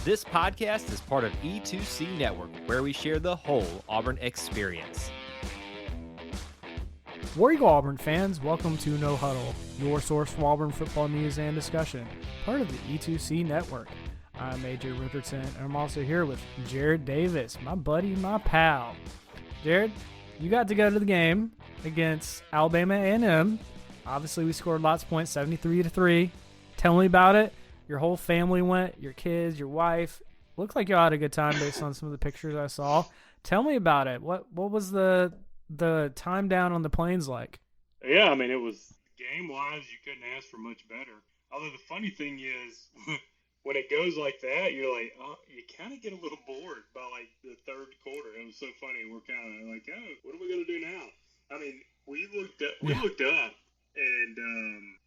This podcast is part of E2C Network, where we share the whole Auburn experience. War Eagle Auburn fans, welcome to No Huddle, your source for Auburn football news and discussion, part of the E2C Network. I'm AJ Richardson, and I'm also here with Jared Davis, my buddy, my pal. Jared, you got to go to the game against Alabama A&M. Obviously, we scored lots of points, 73-3. Tell me about it. Your whole family went, your kids, your wife. Looked like you had a good time based on some of the pictures I saw. Tell me about it. What was the time down on the plains like? Yeah, I mean, it was game-wise, you couldn't ask for much better. Although the funny thing is, when it goes like that, you're like, oh, you kind of get a little bored by like the third quarter. It was so funny. We're kind of like, oh, what are we gonna do now? I mean, we looked up, and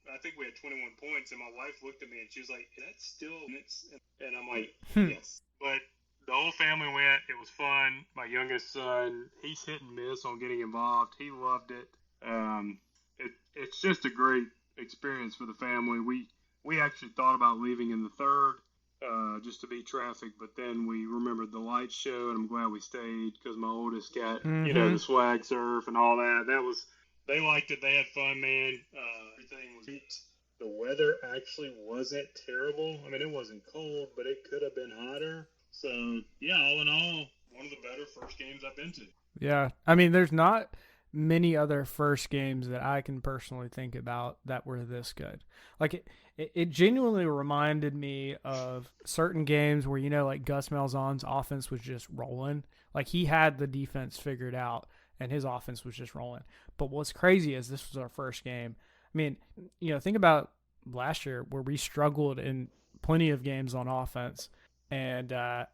I think we had 21 points, and my wife looked at me and she was like, "That's still minutes," and I'm like, "Yes." But the whole family went. It was fun. My youngest son, he's hit and miss on getting involved. He loved it. It's just a great experience for the family. We actually thought about leaving in the third just to beat traffic, but then we remembered the light show, and I'm glad we stayed because my oldest got the swag surf and all that. They liked it. They had fun, man. Everything was neat. The weather actually wasn't terrible. I mean, it wasn't cold, but it could have been hotter. So, yeah, all in all, one of the better first games I've been to. Yeah. I mean, there's not many other first games that I can personally think about that were this good. Like, it genuinely reminded me of certain games where, like Gus Malzahn's offense was just rolling. Like, he had the defense figured out, and his offense was just rolling. But what's crazy is this was our first game. I mean, think about last year where we struggled in plenty of games on offense, and I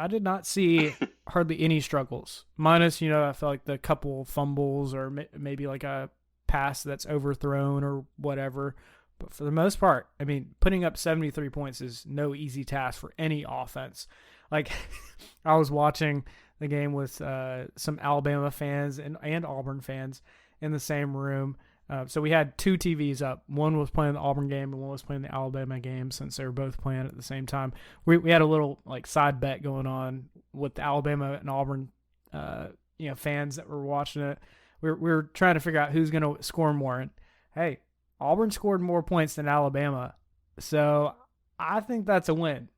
did not see hardly any struggles. Minus, I feel like the couple fumbles or maybe like a pass that's overthrown or whatever. But for the most part, I mean, putting up 73 points is no easy task for any offense. Like, I was watching the game with some Alabama fans and Auburn fans in the same room. So we had two TVs up. One was playing the Auburn game and one was playing the Alabama game since they were both playing at the same time. We had a little like side bet going on with the Alabama and Auburn fans that were watching it. We were trying to figure out who's going to score more. And hey, Auburn scored more points than Alabama. So I think that's a win,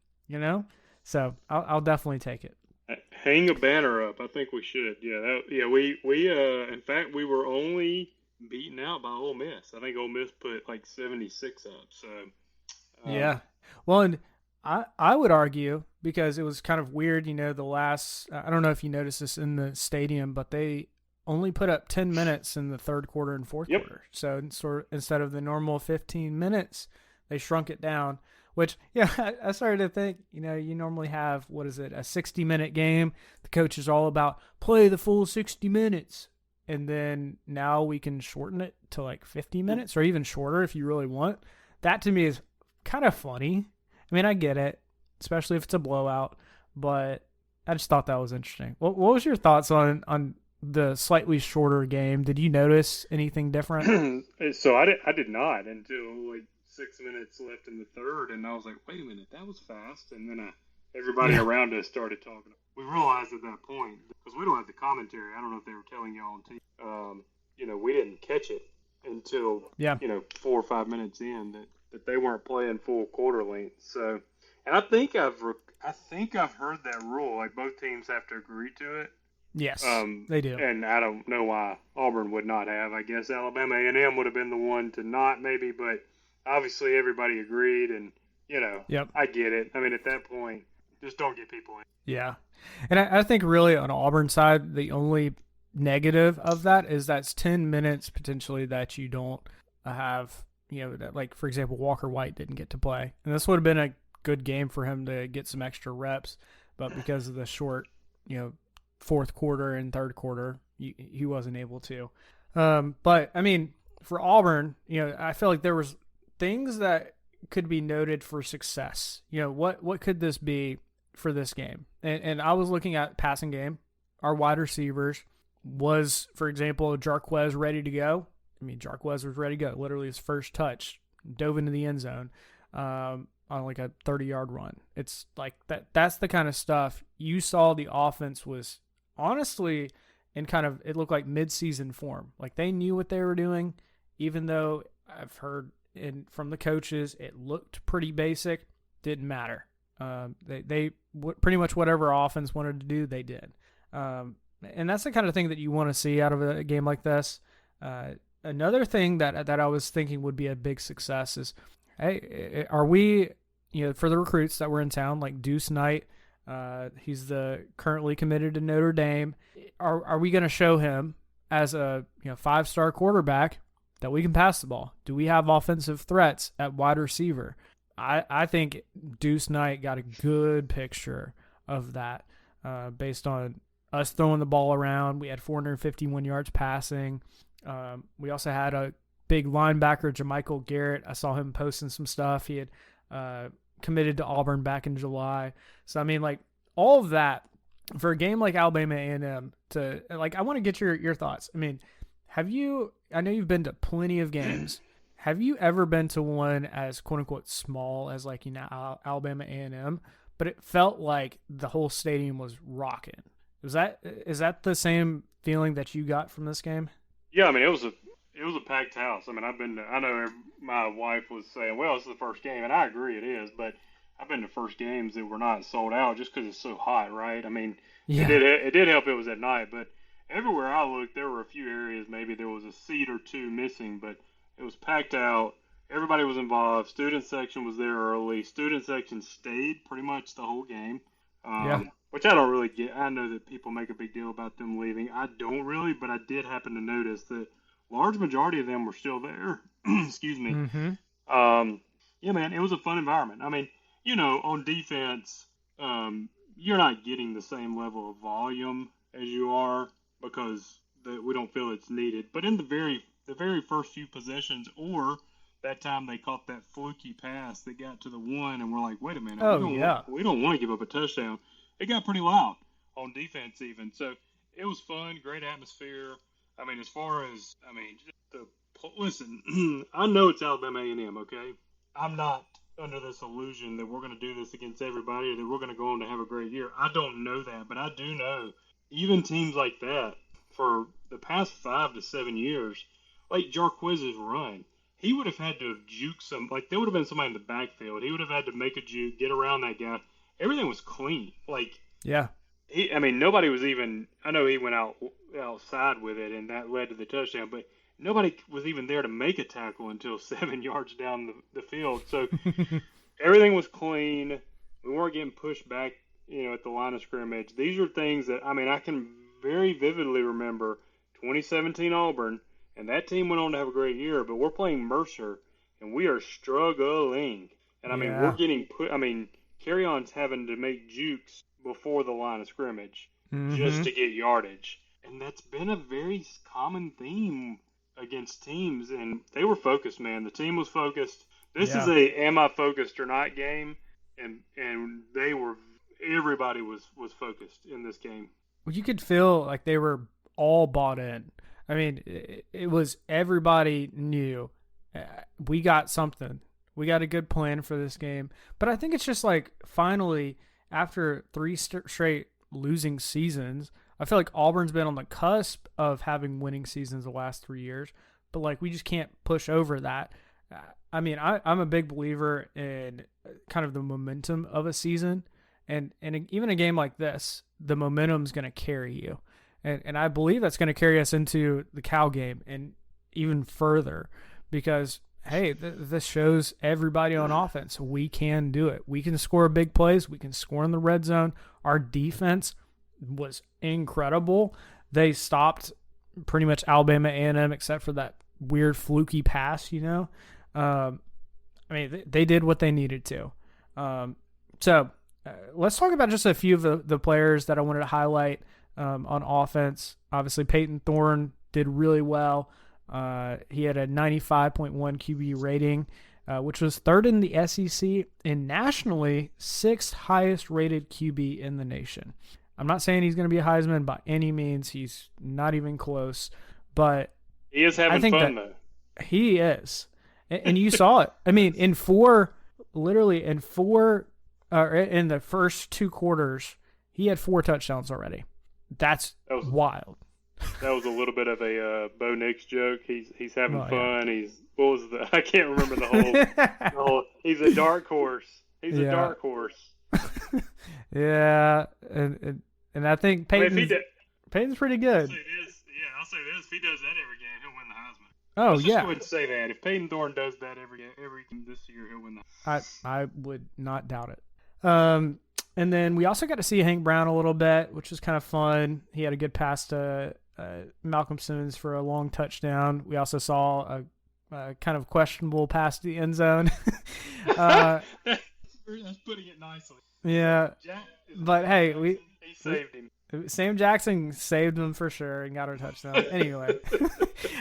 So I'll definitely take it. Hang a banner up. I think we should. We in fact, we were only beaten out by Ole Miss. I think Ole Miss put like 76 up. So yeah. Well, and I would argue, because it was kind of weird, the last, I don't know if you noticed this in the stadium, but they only put up 10 minutes in the third quarter and fourth quarter. So instead of the normal 15 minutes, they shrunk it down. Which, I started to think, you normally have, a 60-minute game. The coach is all about play the full 60 minutes. And then now we can shorten it to like 50 minutes or even shorter if you really want. That to me is kind of funny. I mean, I get it, especially if it's a blowout. But I just thought that was interesting. What was your thoughts on the slightly shorter game? Did you notice anything different? So I did not until like 6 minutes left in the third, and I was like, wait a minute, that was fast. And then everybody around us started talking. We realized at that point, because we don't have the commentary, I don't know if they were telling y'all on TV, we didn't catch it until 4 or 5 minutes in that they weren't playing full quarter length. So, and I think I've heard that rule, like both teams have to agree to it. Yes, they do. And I don't know why Auburn would not have. I guess Alabama A&M would have been the one to not, maybe, but obviously everybody agreed, and I get it. I mean, at that point, just don't get people in. Yeah, and I think really on Auburn side, the only negative of that is that's 10 minutes potentially that you don't have. Like for example, Walker White didn't get to play, and this would have been a good game for him to get some extra reps, but because of the short, fourth quarter and third quarter, he wasn't able to. But I mean, for Auburn, I feel like there was things that could be noted for success. What could this be for this game? And I was looking at passing game. Our wide receivers was, for example, Jarquez ready to go. I mean, Jarquez was ready to go. Literally his first touch, dove into the end zone. On on like a 30-yard run. It's like that's the kind of stuff you saw. The offense was honestly in kind of, it looked like mid-season form. Like they knew what they were doing, even though I've heard from the coaches it looked pretty basic. Didn't matter. They pretty much whatever offense wanted to do, they did. And that's the kind of thing that you want to see out of a game like this. Another thing that I was thinking would be a big success is, hey, are we, for the recruits that were in town, like Deuce Knight, he's currently committed to Notre Dame. Are we going to show him as a 5-star quarterback that we can pass the ball? Do we have offensive threats at wide receiver? I think Deuce Knight got a good picture of that based on us throwing the ball around. We had 451 yards passing. We also had a big linebacker, Jermichael Garrett. I saw him posting some stuff. He had committed to Auburn back in July. So, I mean, like, all of that for a game like Alabama A&M I want to get your thoughts. I mean, I know you've been to plenty of games. Have you ever been to one as quote-unquote small as Alabama A&M, but it felt like the whole stadium was rocking? Is that the same feeling that you got from this game? Yeah, I mean, it was a packed house. I mean, I know my wife was saying, well, it's the first game, and I agree it is, but I've been to first games that were not sold out just because it's so hot, right? I mean, yeah. It did help it was at night, but everywhere I looked, there were a few areas, maybe there was a seat or two missing, but it was packed out. Everybody was involved. Student section was there early. Student section stayed pretty much the whole game, which I don't really get. I know that people make a big deal about them leaving. I don't really, but I did happen to notice that large majority of them were still there. Excuse me. Mm-hmm. Yeah, man, it was a fun environment. I mean, on defense, you're not getting the same level of volume as you are because we don't feel it's needed. But in the very first few possessions, or that time they caught that fluky pass that got to the one, and we're like, wait a minute, we don't want to give up a touchdown. It got pretty loud on defense even. So it was fun, great atmosphere. I mean, listen, I know it's Alabama A&M, okay? I'm not under this illusion that we're going to do this against everybody or that we're going to go on to have a great year. I don't know that, but I do know even teams like that for the past 5 to 7 years, like Jarquez's run, he would have had to have juked there would have been somebody in the backfield. He would have had to make a juke, get around that guy. Everything was clean. Yeah. Nobody was even, I know he went outside with it and that led to the touchdown, but nobody was even there to make a tackle until 7 yards down the field. So everything was clean. We weren't getting pushed back, at the line of scrimmage. These are things that, I can very vividly remember 2017 Auburn, and that team went on to have a great year, but we're playing Mercer, and we are struggling. And, we're getting Carry-On's having to make jukes before the line of scrimmage just to get yardage. And that's been a very common theme against teams, and they were focused, man. The team was focused. This is a am I focused or not game, and everybody was focused in this game. Well, you could feel like they were all bought in. I mean, it was everybody knew we got something. We got a good plan for this game. But I think it's just like finally, after 3 straight losing seasons, I feel like Auburn's been on the cusp of having winning seasons the last 3 years. But like we just can't push over that. I'm a big believer in kind of the momentum of a season. And even a game like this, the momentum's going to carry you. And I believe that's going to carry us into the Cal game and even further because, hey, this shows everybody on offense we can do it. We can score big plays. We can score in the red zone. Our defense was incredible. They stopped pretty much Alabama A&M except for that weird fluky pass, they did what they needed to. So let's talk about just a few of the players that I wanted to highlight on offense. Obviously, Peyton Thorne did really well. He had a 95.1 QB rating, which was 3rd in the SEC and nationally 6th highest rated QB in the nation. I'm not saying he's going to be a Heisman by any means. He's not even close. But he is having fun, though. He is. And you saw it. In 4 literally in the first 2 quarters, he had 4 touchdowns already. That was wild. That was a little bit of a Bo Nix joke. He's having fun. Yeah. What was I can't remember the whole. He's a dark horse. He's a dark horse. Yeah, and I think Peyton's pretty good. I'll say this. If he does that every game, he'll win the Heisman. Oh, Let's yeah. just go ahead and say that. If Peyton Thorne does that every game this year, he'll win the Heisman. I would not doubt it. And then we also got to see Hank Brown a little bit, which was kind of fun. He had a good pass to Malcolm Simmons for a long touchdown. We also saw a kind of questionable pass to the end zone. That's putting it nicely. Yeah, but hey, he saved him. Sam Jackson saved him for sure and got our touchdown. Anyway,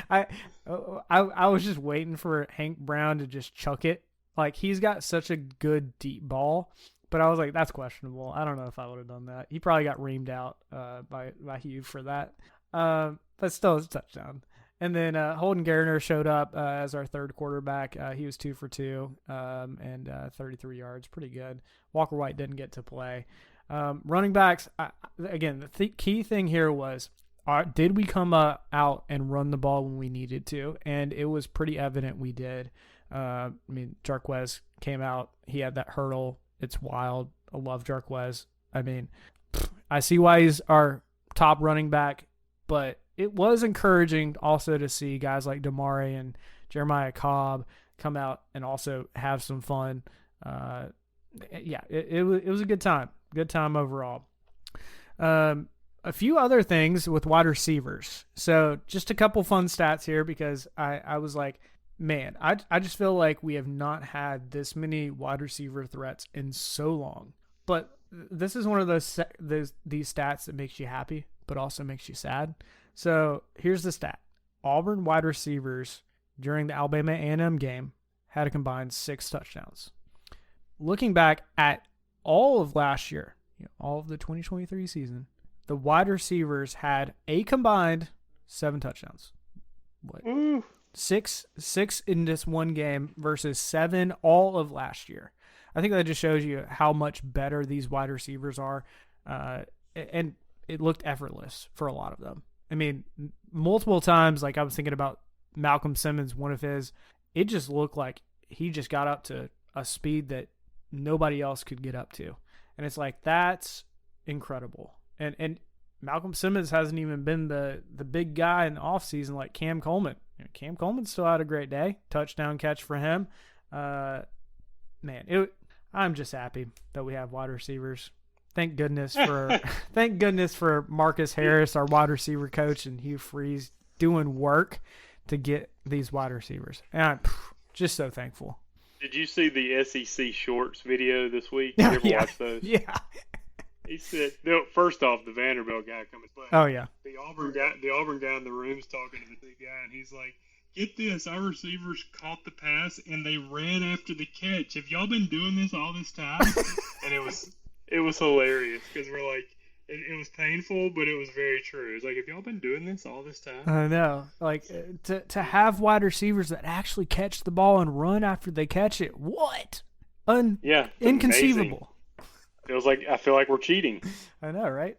I was just waiting for Hank Brown to just chuck it. Like, he's got such a good deep ball, but I was like, that's questionable. I don't know if I would have done that. He probably got reamed out by Hugh for that. But still, it's a touchdown. And then Holden Garner showed up as our third quarterback. He was 2 for 2 and 33 yards. Pretty good. Walker White didn't get to play. Running backs, again, the key thing here was, did we come out and run the ball when we needed to? And it was pretty evident we did. Jarquez came out. He had that hurdle. It's wild. I love Jarquez. I see why he's our top running back, but it was encouraging also to see guys like Damari and Jeremiah Cobb come out and also have some fun. It was a good time. Good time overall. A few other things with wide receivers. So just a couple fun stats here, because I was like, man, I just feel like we have not had this many wide receiver threats in so long. But this is one of these stats that makes you happy, but also makes you sad. So here's the stat. Auburn wide receivers during the Alabama A&M game had a combined 6 touchdowns. Looking back at all of last year, all of the 2023 season, the wide receivers had a combined 7 touchdowns. What? 6 in this one game versus 7 all of last year. I think that just shows you how much better these wide receivers are. And it looked effortless for a lot of them. Multiple times, like I was thinking about Malcolm Simmons, one of his, it just looked like he just got up to a speed that nobody else could get up to. And it's like, that's incredible. And Malcolm Simmons hasn't even been the big guy in the offseason like Cam Coleman. Cam Coleman still had a great day. Touchdown catch for him. I'm just happy that we have wide receivers. Thank goodness for Marcus Harris, our wide receiver coach, and Hugh Freeze doing work to get these wide receivers. And I'm just so thankful. Did you see the SEC Shorts video this week? You ever watch those? Yeah. He said, first off, the Vanderbilt guy coming back. Oh, yeah. The Auburn guy in the room is talking to the big guy, and he's like, get this, our receivers caught the pass, and they ran after the catch. Have y'all been doing this all this time? And it was hilarious, because we're like, it was painful, but it was very true. It's like, have y'all been doing this all this time? I know. Like, to have wide receivers that actually catch the ball and run after they catch it, what? Inconceivable. Amazing. I feel like we're cheating. I know, right?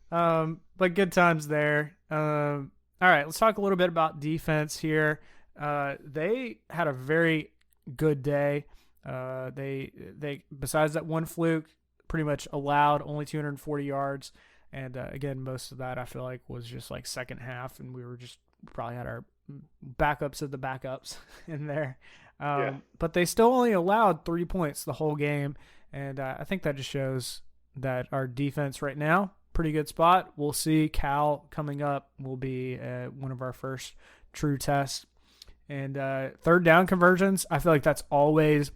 But good times there. All right, let's talk a little bit about defense here. They had a very good day. They besides that one fluke, pretty much allowed only 240 yards. And again, most of that I feel like was just like second half, and we probably had our backups of the backups in there. But they still only allowed 3 points the whole game. And I think that just shows that our defense right now, pretty good spot. We'll see. Cal coming up will be one of our first true tests. And third down conversions, I feel like that's always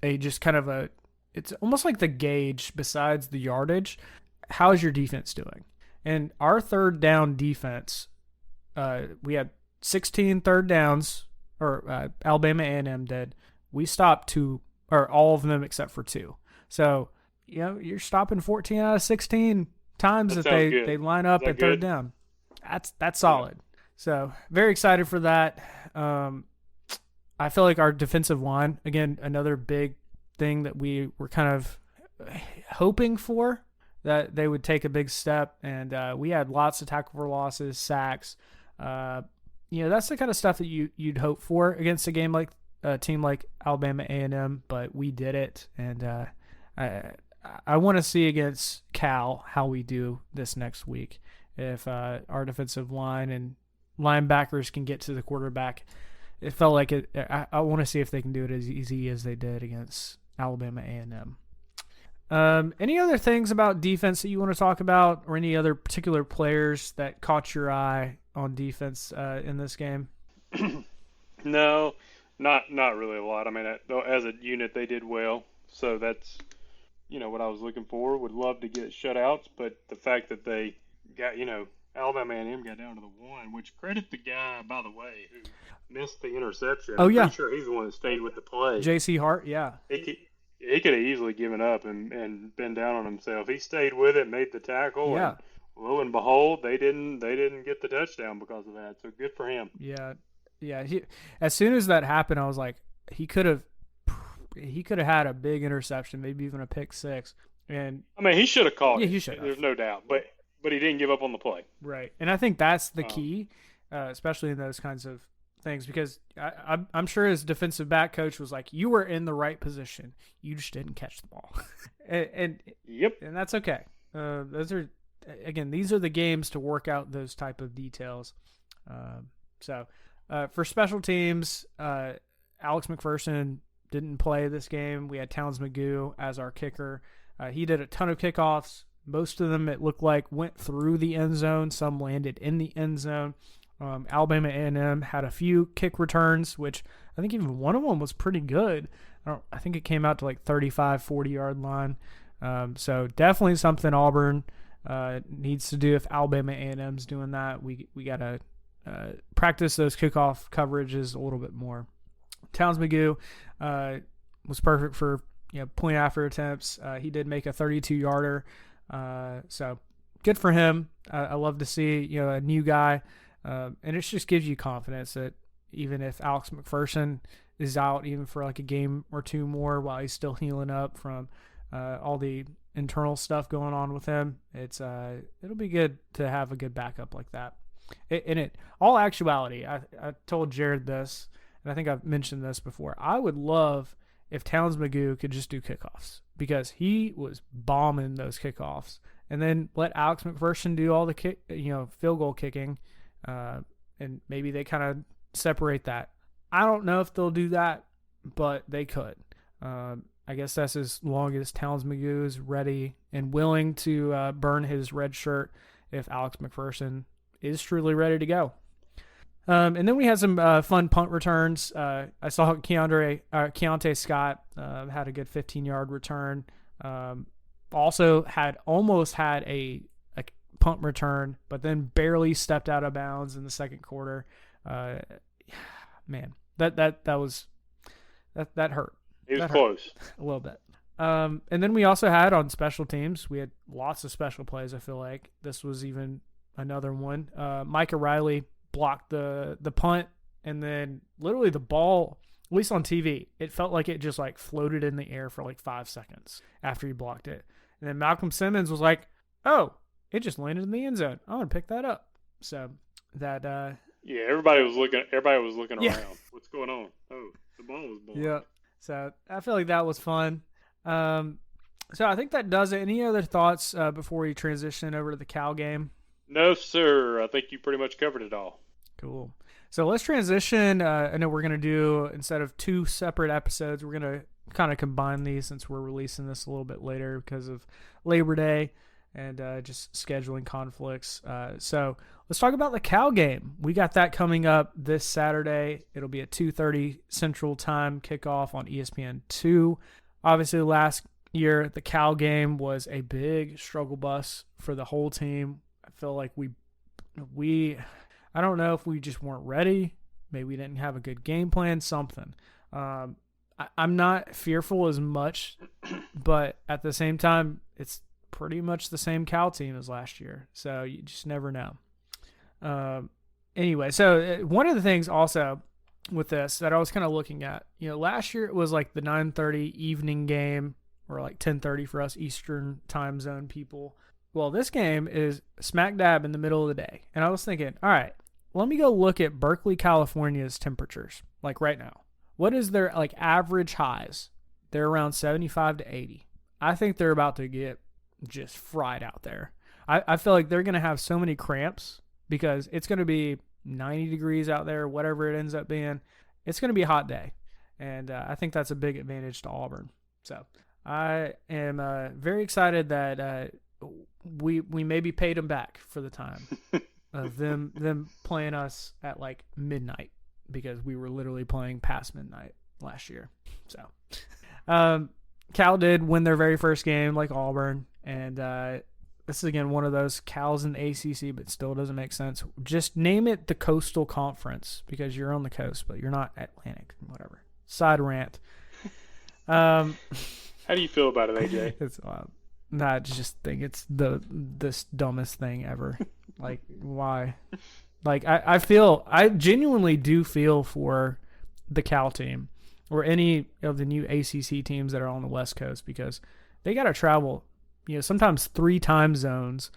it's almost like the gauge besides the yardage. How is your defense doing? And our third down defense, we had 16 third downs, or Alabama A&M did. We stopped 2, or all of them except for 2. So, you're stopping 14 out of 16 times that they line up at third down. That's solid. So, very excited for that. I feel like our defensive line, again, another big thing that we were kind of hoping for, that they would take a big step. And we had lots of tackle for losses, sacks. That's the kind of stuff that you'd hope for against a team like Alabama A&M, but we did it. And I want to see against Cal how we do this next week. If our defensive line and linebackers can get to the quarterback, it felt like it. I want to see if they can do it as easy as they did against Alabama A&M. Any other things about defense that you want to talk about, or any other particular players that caught your eye on defense in this game? No, not really a lot. I mean, as a unit, they did well. So that's, what I was looking for. Would love to get shutouts, but the fact that they got, Alabama A&M got down to the one, which credit the guy, by the way, who missed the interception. Oh, yeah. I'm pretty sure he's the one that stayed with the play. J.C. Hart, yeah. He could have easily given up and been down on himself. He stayed with it, made the tackle, yeah. And lo and behold, they didn't get the touchdown because of that. So good for him. Yeah. As soon as that happened, I was like, he could have had a big interception, maybe even a pick six. And I mean, he should have caught it. Yeah, he should have. There's no doubt. But he didn't give up on the play. Right. And I think that's the key, especially in those kinds of things, because I'm sure his defensive back coach was like, you were in the right position. You just didn't catch the ball. and yep. And that's okay. These are the games to work out those type of details. So for special teams, Alex McPherson didn't play this game. We had Towns McGoo as our kicker. He did a ton of kickoffs. Most of them, it looked like, went through the end zone. Some landed in the end zone. Alabama A&M had a few kick returns, which I think even one of them was pretty good. I think it came out to like 35, 40-yard line. So definitely something Auburn needs to do. If Alabama A&M's doing that, we got to practice those kickoff coverages a little bit more. Towns McGoo was perfect for point after attempts. He did make a 32-yarder. So good for him. I love to see a new guy, and it just gives you confidence that even if Alex McPherson is out even for like a game or two more while he's still healing up from all the internal stuff going on with him, it'll be good to have a good backup like that. In all actuality, I told Jared this, and I think I've mentioned this before. I would love if Towns McGoo could just do kickoffs, because he was bombing those kickoffs, and then let Alex McPherson do all the field goal kicking, and maybe they kind of separate that. I don't know if they'll do that, but they could. I guess that's as long as Towns McGoo is ready and willing to burn his red shirt if Alex McPherson is truly ready to go. And then we had some fun punt returns. I saw Keontae Scott had a good 15-yard return. Also almost had a punt return, but then barely stepped out of bounds in the second quarter. Man, that hurt. It was close. A little bit. And then we also had on special teams, we had lots of special plays. I feel like this was even another one. Micah Riley blocked the punt, and then literally the ball, at least on TV, it felt like it just like floated in the air for like 5 seconds after he blocked it. And then Malcolm Simmons was like, oh, it just landed in the end zone. I'm going to pick that up. So that yeah, everybody was looking yeah. around. What's going on? Oh, the ball was blocked. Yeah. So I feel like that was fun. So I think that does it. Any other thoughts before we transition over to the Cal game? No, sir. I think you pretty much covered it all. Cool. So let's transition. I know we're going to do, instead of 2 separate episodes, we're going to kind of combine these since we're releasing this a little bit later because of Labor Day and just scheduling conflicts. So let's talk about the Cal game. We got that coming up this Saturday. It'll be at 2:30 Central Time kickoff on ESPN2. Obviously, last year, the Cal game was a big struggle bus for the whole team. I feel like I don't know if we just weren't ready. Maybe we didn't have a good game plan, something. I'm not fearful as much, but at the same time, it's pretty much the same Cal team as last year. So you just never know. Anyway, so one of the things also with this that I was kind of looking at. Last year it was like the 9:30 evening game, or like 10:30 for us Eastern time zone people. Well, this game is smack dab in the middle of the day. And I was thinking, all right, let me go look at Berkeley, California's temperatures, like right now. What is their like average highs? They're around 75 to 80. I think they're about to get just fried out there. I feel like they're going to have so many cramps because it's going to be 90 degrees out there, whatever it ends up being. It's going to be a hot day. And I think that's a big advantage to Auburn. So I am very excited that we maybe paid them back for the time of them playing us at like midnight, because we were literally playing past midnight last year. So Cal did win their very first game like Auburn, and this is again one of those Cal's in the ACC but still doesn't make sense. Just name it the Coastal Conference because you're on the coast but you're not Atlantic, whatever. Side rant. How do you feel about it, AJ? It's I just think it's the dumbest thing ever. Like, why? Like, I genuinely do feel for the Cal team or any of the new ACC teams that are on the West Coast, because they got to travel, sometimes 3 time zones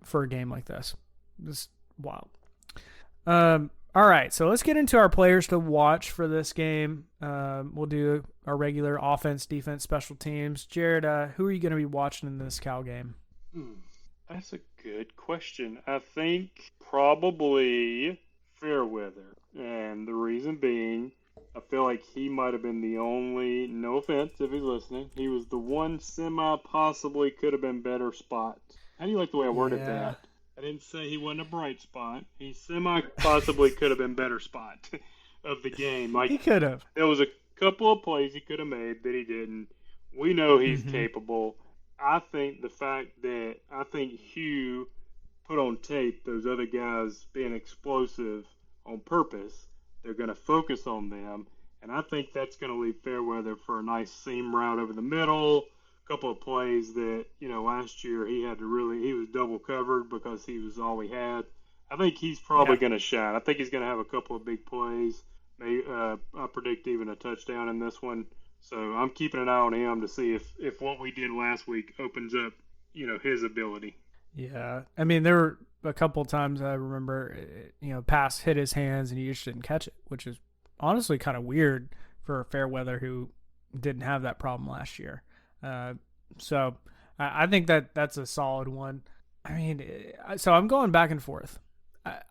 for a game like this. It's wild. All right, so let's get into our players to watch for this game. We'll do our regular offense, defense, special teams. Jared, who are you going to be watching in this Cal game? That's a good question. I think probably Fairweather. And the reason being, I feel like he might have been the only, no offense if he's listening, he was the one possibly could have been better spot. How do you like the way I worded that? I didn't say he wasn't a bright spot. He possibly could have been better spot of the game. Like, he could have. There was a couple of plays he could have made that he didn't. We know he's capable. I think the fact that Hugh put on tape those other guys being explosive on purpose, they're going to focus on them. And I think that's going to leave Fairweather for a nice seam route over the middle. Couple of plays that, last year he was double covered because he was all he had. I think he's probably going to shine. I think he's going to have a couple of big plays. Maybe, I predict even a touchdown in this one. So I'm keeping an eye on him to see if what we did last week opens up, his ability. Yeah. I mean, there were a couple of times I remember, pass hit his hands and he just didn't catch it, which is honestly kind of weird for Fairweather, who didn't have that problem last year. So I think that's a solid one. I mean, so I'm going back and forth.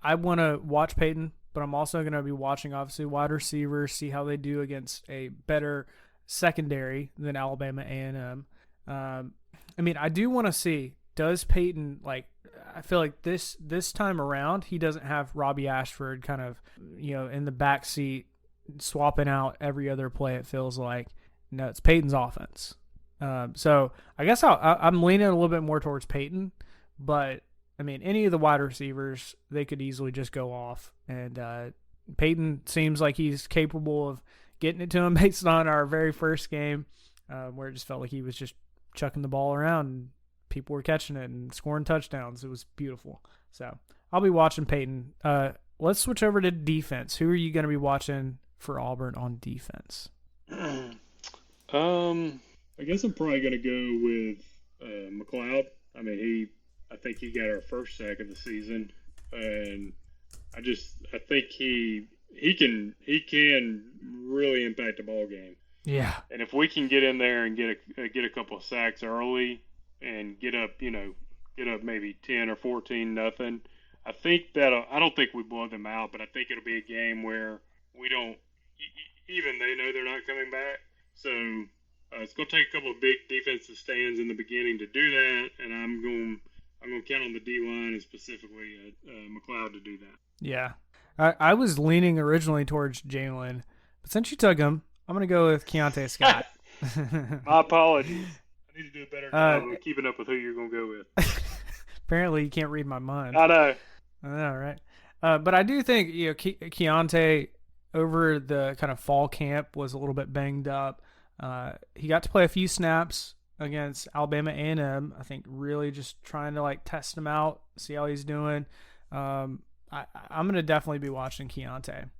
I want to watch Peyton, but I'm also going to be watching, obviously, wide receivers, see how they do against a better secondary than Alabama A&M. I mean, I do want to see, does Peyton, I feel like this time around, he doesn't have Robbie Ashford kind of, in the back seat swapping out every other play, it feels like. No, it's Peyton's offense. So I guess I'm leaning a little bit more towards Peyton, but I mean, any of the wide receivers, they could easily just go off. And Peyton seems like he's capable of getting it to him based on our very first game, where it just felt like he was just chucking the ball around and people were catching it and scoring touchdowns. It was beautiful. So I'll be watching Peyton. Let's switch over to defense. Who are you going to be watching for Auburn on defense? I guess I'm probably going to go with McLeod. I mean, I think he got our first sack of the season, and I think he can really impact a ball game. Yeah. And if we can get in there and get a couple of sacks early and get up maybe 10 or 14-0, I think I don't think we blow them out, but I think it'll be a game where we don't even they know they're not coming back. So it's going to take a couple of big defensive stands in the beginning to do that, and I'm going to count on the D-line and specifically McLeod to do that. Yeah. I was leaning originally towards Jalen, but since you took him, I'm going to go with Keontae Scott. My apologies. I need to do a better job of keeping up with who you're going to go with. Apparently you can't read my mind. I know, right? But I do think Keontae over the kind of fall camp was a little bit banged up. He got to play a few snaps against Alabama A&M. I think really just trying to test him out, see how he's doing. I'm going to definitely be watching Keontae.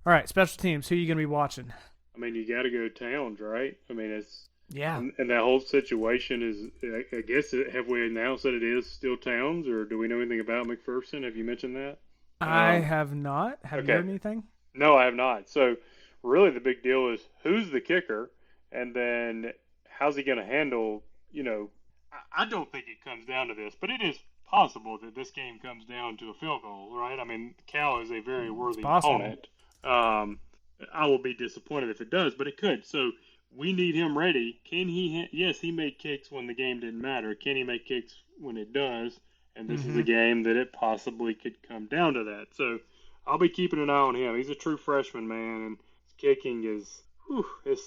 All right, special teams. Who are you going to be watching? I mean, you got to go Towns, right? I mean, it's Yeah. and that whole situation is. I guess have we announced that it is still Towns, or do we know anything about McPherson? Have you mentioned that? I have not. Have you okay. heard anything? No, I have not. So, really, the big deal is who's the kicker, and then how's he going to handle? I don't think it comes down to this, but it is possible that this game comes down to a field goal, right? I mean, Cal is a very worthy opponent. I will be disappointed if it does, but it could. So we need him ready. Can he? Yes, he made kicks when the game didn't matter. Can he make kicks when it does? And this is a game that it possibly could come down to that. So I'll be keeping an eye on him. He's a true freshman, man, and his kicking is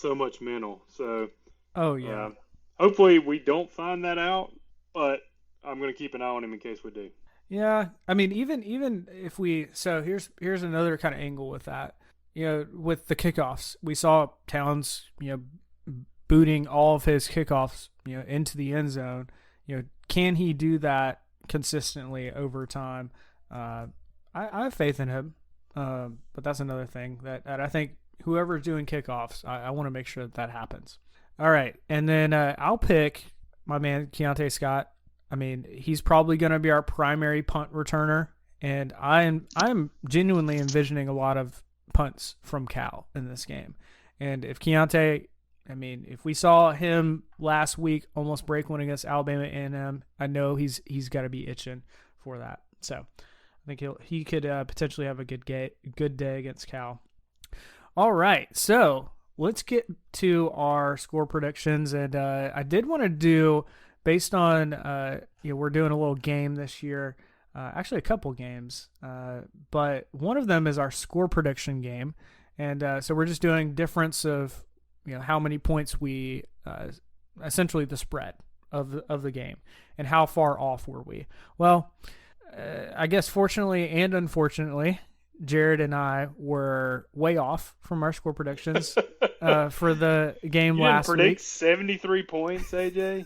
so much mental. So hopefully we don't find that out, but I'm going to keep an eye on him in case we do. Yeah, I mean, even if we here's another kind of angle with that. With the kickoffs, we saw Towns, booting all of his kickoffs, into the end zone. Can he do that consistently over time? I have faith in him, but that's another thing that I think whoever's doing kickoffs, I want to make sure that happens. All right, and then I'll pick my man Keontae Scott. I mean, he's probably going to be our primary punt returner, and I'm genuinely envisioning a lot of punts from Cal in this game. And if Keontae, if we saw him last week almost break one against Alabama A&M, I know he's got to be itching for that. So I think he could potentially have a good day against Cal. All right, so let's get to our score predictions, and I did want to do based on we're doing a little game this year. Actually, a couple games, but one of them is our score prediction game, and so we're just doing difference of how many points we essentially the spread of the game and how far off were we. Well, I guess fortunately and unfortunately, Jared and I were way off from our score predictions for the game last week. You didn't predict 73 points, AJ?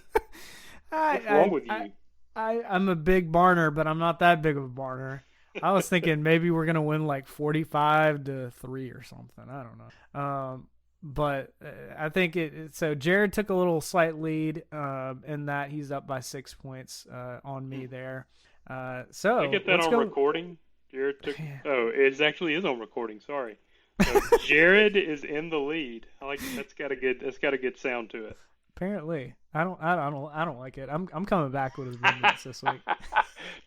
What's wrong with you? I'm a big Barner, but I'm not that big of a Barner. I was thinking maybe we're going to win like 45-3 or something. I don't know. But I think so Jared took a little slight lead in that he's up by 6 points on me there. So I get that on recording. Jared took. Oh, it actually is on recording. Sorry. So Jared is in the lead. I like that's got a good sound to it. Apparently, I don't like it. I'm coming back with his movements this week.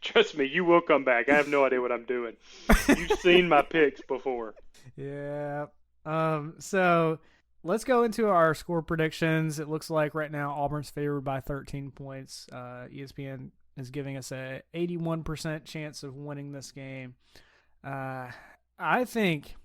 Trust me, you will come back. I have no idea what I'm doing. You've seen my picks before. Yeah. So let's go into our score predictions. It looks like right now Auburn's favored by 13 points. ESPN is giving us a 81% chance of winning this game. I think,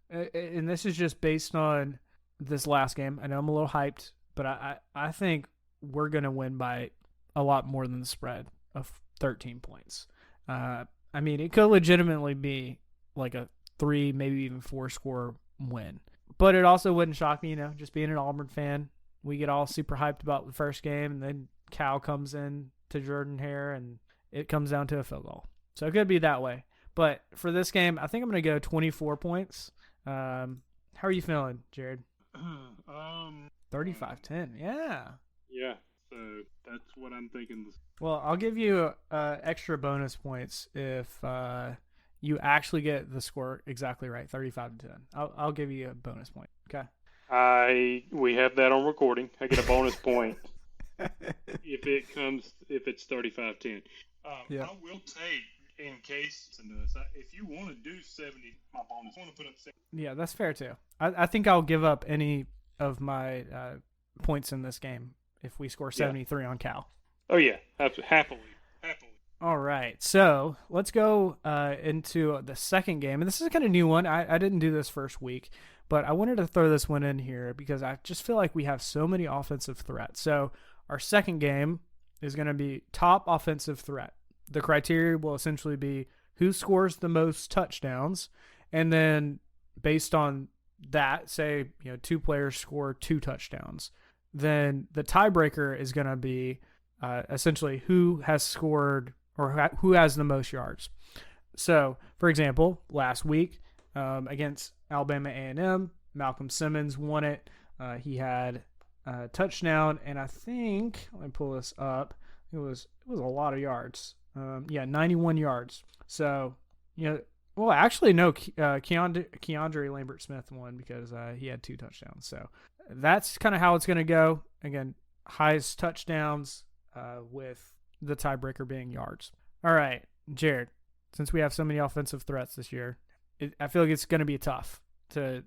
and this is just based on this last game. I know I'm a little hyped, but I think we're going to win by a lot more than the spread of 13 points. It could legitimately be like a 3, maybe even 4 score win. But it also wouldn't shock me, just being an Auburn fan. We get all super hyped about the first game, and then Cal comes in to Jordan Hare, and it comes down to a field goal. So it could be that way. But for this game, I think I'm going to go 24 points. How are you feeling, Jared? 35-10, yeah. Yeah, so that's what I'm thinking. Well, I'll give you extra bonus points if you actually get the score exactly right, 35-10. I'll give you a bonus point, okay? We have that on recording. I get a bonus point if it's 35-10. Yeah. I will take, in case, if you want to do 70, my bonus, I want to put up 70. Yeah, that's fair too. I think I'll give up any of my points in this game if we score 73 on Cal. Oh yeah, happily. All right, so let's go into the second game, and this is a kind of new one. I didn't do this first week, but I wanted to throw this one in here because I just feel like we have so many offensive threats. So our second game is going to be top offensive threat. The criteria will essentially be who scores the most touchdowns, and then based on that, say 2 players score 2 touchdowns, then the tiebreaker is going to be essentially who has scored or who has the most yards. So, for example, last week against Alabama A&M. Malcolm Simmons won it. He had a touchdown, and I think, let me pull this up. It was a lot of yards. 91 yards. So, well, actually, no. Keandre Lambert-Smith won because he had 2 touchdowns. So that's kind of how it's going to go. Again, highest touchdowns with the tiebreaker being yards. All right, Jared, since we have so many offensive threats this year, I feel like it's going to be tough to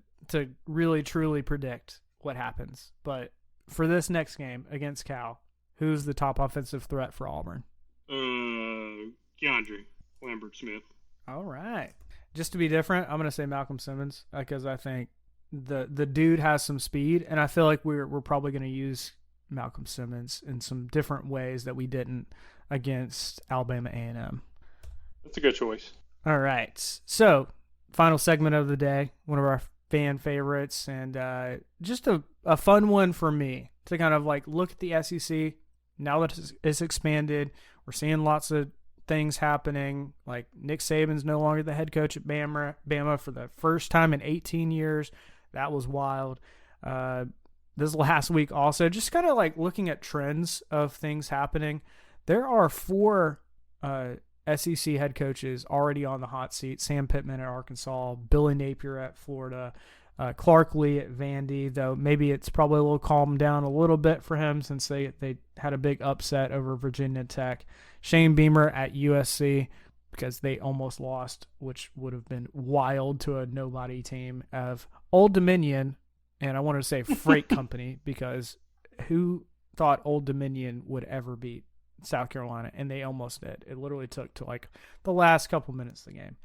really, truly predict what happens. But for this next game against Cal, who's the top offensive threat for Auburn? Keandre Lambert-Smith. All right. Just to be different, I'm going to say Malcolm Simmons because I think the dude has some speed, and I feel like we're probably going to use Malcolm Simmons in some different ways that we didn't against Alabama A&M. That's a good choice. All right. So, final segment of the day, one of our fan favorites, and just a fun one for me to kind of like look at the SEC. Now that it's expanded, we're seeing lots of things happening. Like Nick Saban's no longer the head coach at Bama for the first time in 18 years. That was wild. This last week also, just kind of like looking at trends of things happening. There are 4 SEC head coaches already on the hot seat. Sam Pittman at Arkansas, Billy Napier at Florida, Clark Lee at Vandy, though maybe it's probably a little calmed down a little bit for him since they had a big upset over Virginia Tech. Shane Beamer at USC because they almost lost, which would have been wild to a nobody team of Old Dominion, and I wanted to say Freight Company because who thought Old Dominion would ever beat South Carolina, and they almost did. It literally took to like the last couple minutes of the game.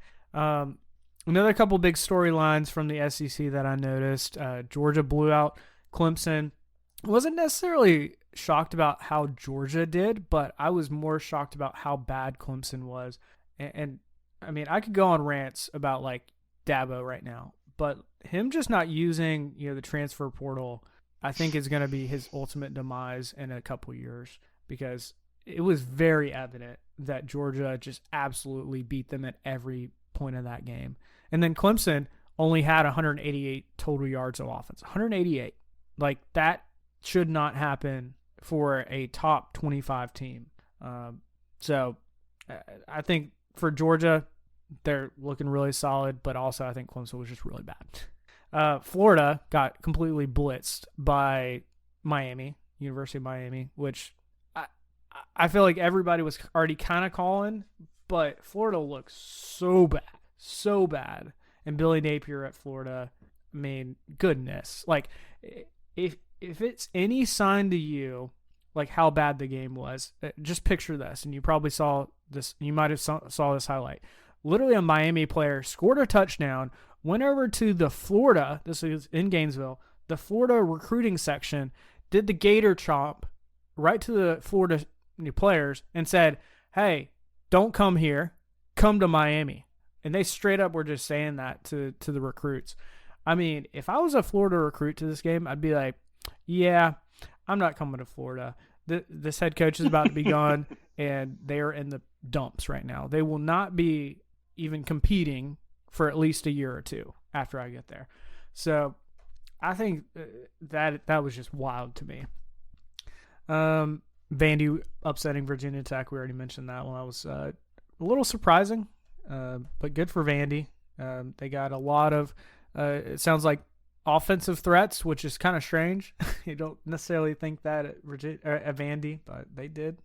Another couple big storylines from the SEC that I noticed. Georgia blew out Clemson. I wasn't necessarily shocked about how Georgia did, but I was more shocked about how bad Clemson was. And I mean, I could go on rants about like Dabo right now, but him just not using, the transfer portal, I think is going to be his ultimate demise in a couple years because it was very evident that Georgia just absolutely beat them at every point of that game. And then Clemson only had 188 total yards of offense. 188. Like, that should not happen for a top 25 team. So I think for Georgia, they're looking really solid, but also I think Clemson was just really bad. Florida got completely blitzed by Miami, University of Miami, which I feel like everybody was already kind of calling, but Florida looks so bad. And Billy Napier at Florida, I mean, goodness. Like, if it's any sign to you, like how bad the game was, just picture this, and you probably saw this. You might have saw this highlight. Literally, a Miami player scored a touchdown, went over to the Florida. This is in Gainesville. The Florida recruiting section did the Gator chomp right to the Florida players and said, "Hey, don't come here. Come to Miami." And they straight up were just saying that to the recruits. I mean, if I was a Florida recruit to this game, I'd be like, yeah, I'm not coming to Florida. This head coach is about to be gone, and they're in the dumps right now. They will not be even competing for at least a year or two after I get there. So I think that was just wild to me. Vandy upsetting Virginia Tech. We already mentioned that one. That was a little surprising. But good for Vandy. They got a lot of, it sounds like, offensive threats, which is kind of strange. You don't necessarily think that at Vandy, but they did.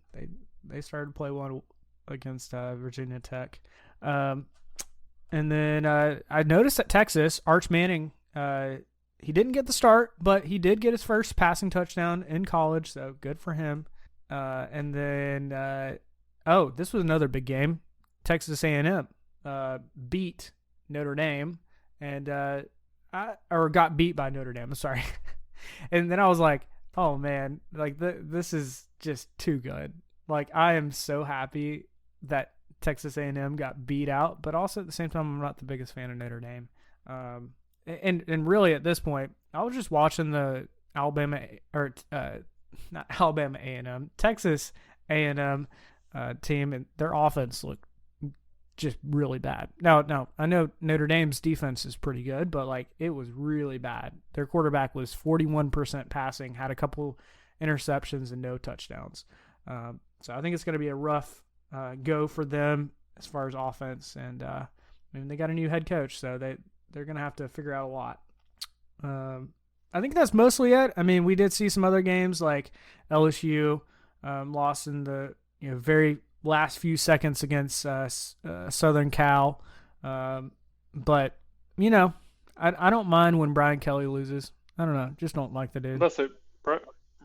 They started to play one against Virginia Tech. And then I noticed at Texas, Arch Manning, he didn't get the start, but he did get his first passing touchdown in college, so good for him. And then, this was another big game. Texas A&M beat Notre Dame and got beat by Notre Dame. I'm sorry. And then I was like, oh man, like this is just too good. Like, I am so happy that Texas A&M got beat out, but also at the same time, I'm not the biggest fan of Notre Dame. And really at this point, I was just watching the Texas A&M team, and their offense looked just really bad. Now, I know Notre Dame's defense is pretty good, but like it was really bad. Their quarterback was 41% passing, had a couple interceptions and no touchdowns. So I think it's going to be a rough go for them as far as offense. And I mean, they got a new head coach, so they're going to have to figure out a lot. I think that's mostly it. I mean, we did see some other games like LSU lost in the very last few seconds against Southern Cal. But, I don't mind when Brian Kelly loses. I don't know. Just don't like the dude. That's it.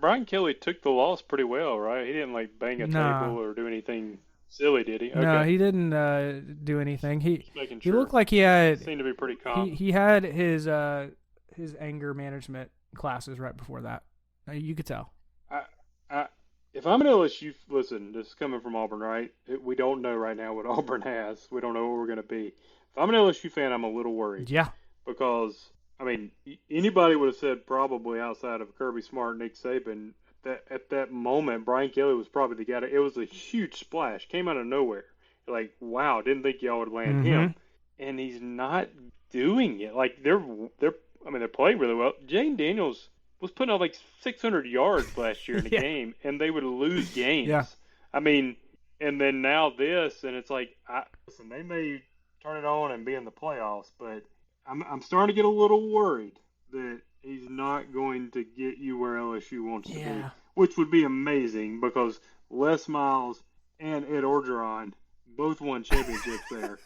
Brian Kelly took the loss pretty well, right? He didn't bang a table or do anything silly, did he? Okay. No, he didn't do anything. He looked like he seemed to be pretty calm. He had his anger management classes right before that. You could tell. If I'm an LSU, listen, this is coming from Auburn, right? We don't know right now what Auburn has. We don't know what we're going to be. If I'm an LSU fan, I'm a little worried. Yeah. Because, I mean, anybody would have said probably outside of Kirby Smart, Nick Saban, that at that moment, Brian Kelly was probably the guy. It was a huge splash. Came out of nowhere. Like, wow, didn't think y'all would land him. And he's not doing it. Like, they're playing really well. Jane Daniels was putting up 600 yards last year in a game, and they would lose games. Yeah. I mean, and then now this, and it's like, listen, they may turn it on and be in the playoffs, but I'm starting to get a little worried that he's not going to get you where LSU wants to be, which would be amazing because Les Miles and Ed Orgeron both won championships there.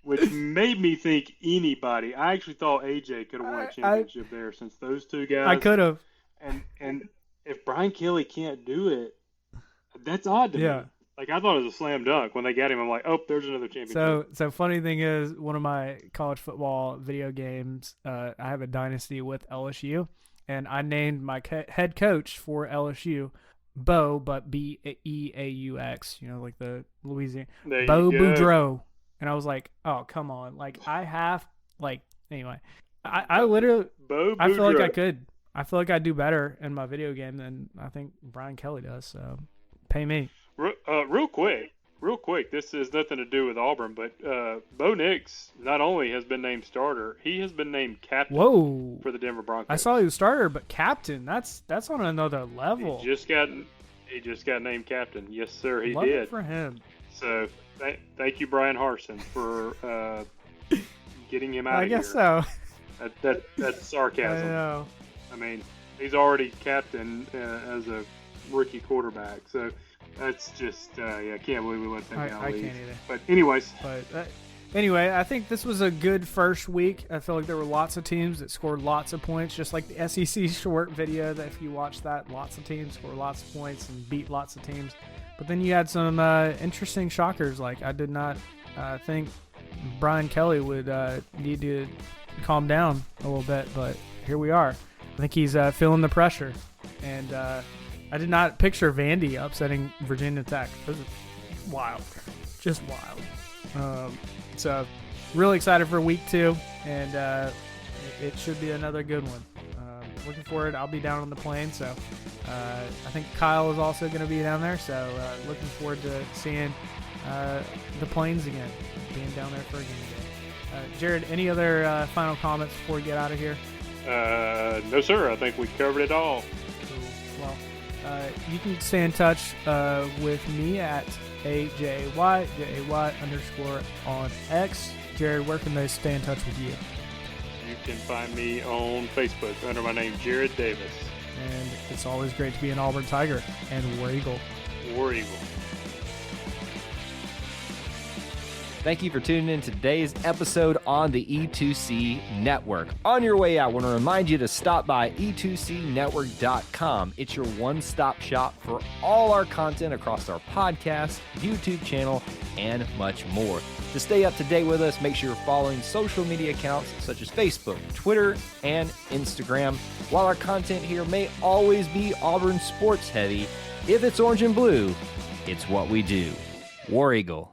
Which made me think anybody. I actually thought AJ could have won a championship there since those two guys. I could have. And if Brian Kelly can't do it, that's odd to me. Like, I thought it was a slam dunk. When they got him, I'm like, oh, there's another championship. So funny thing is, one of my college football video games, I have a dynasty with LSU, and I named my head coach for LSU Bo, but Beaux, like the Louisiana. Bo Boudreaux. And I was like, oh, come on. Anyway. I literally, I feel like I could. I feel like I do better in my video game than I think Brian Kelly does, so pay me. Real quick, this has nothing to do with Auburn, but Bo Nix not only has been named starter, he has been named captain for the Denver Broncos. I saw he was starter, but captain, that's on another level. He just got named captain. Yes, sir, he Love did. it for him. So thank you, Brian Harsin, for getting him out of here. I guess so. That's sarcasm. I know. I mean, he's already captain as a rookie quarterback. So that's just, I can't believe we let that guy leave. I can't either. But anyways. Anyway, I think this was a good first week. I feel like there were lots of teams that scored lots of points, just like the SEC short video that if you watch that, lots of teams scored lots of points and beat lots of teams. But then you had some interesting shockers. Like, I did not think Brian Kelly would need to calm down a little bit, but here we are. I think he's feeling the pressure. And I did not picture Vandy upsetting Virginia Tech. This is wild. Just wild. So, really excited for week 2, and it should be another good one. Looking forward. I'll be down on the plane, so I think Kyle is also going to be down there, so looking forward to seeing the Plains again, being down there for a game day. Jared, any other final comments before we get out of here? No, sir. I think we covered it all. Cool. Well, you can stay in touch with me at AJY __ on X. Jared, where can they stay in touch with you? You can find me on Facebook under my name, Jared Davis. And it's always great to be an Auburn Tiger and War Eagle. War Eagle. Thank you for tuning in to today's episode on the E2C Network. On your way out, I want to remind you to stop by e2cnetwork.com. It's your one-stop shop for all our content across our podcast, YouTube channel, and much more. To stay up to date with us, make sure you're following social media accounts such as Facebook, Twitter, and Instagram. While our content here may always be Auburn sports heavy, if it's orange and blue, it's what we do. War Eagle.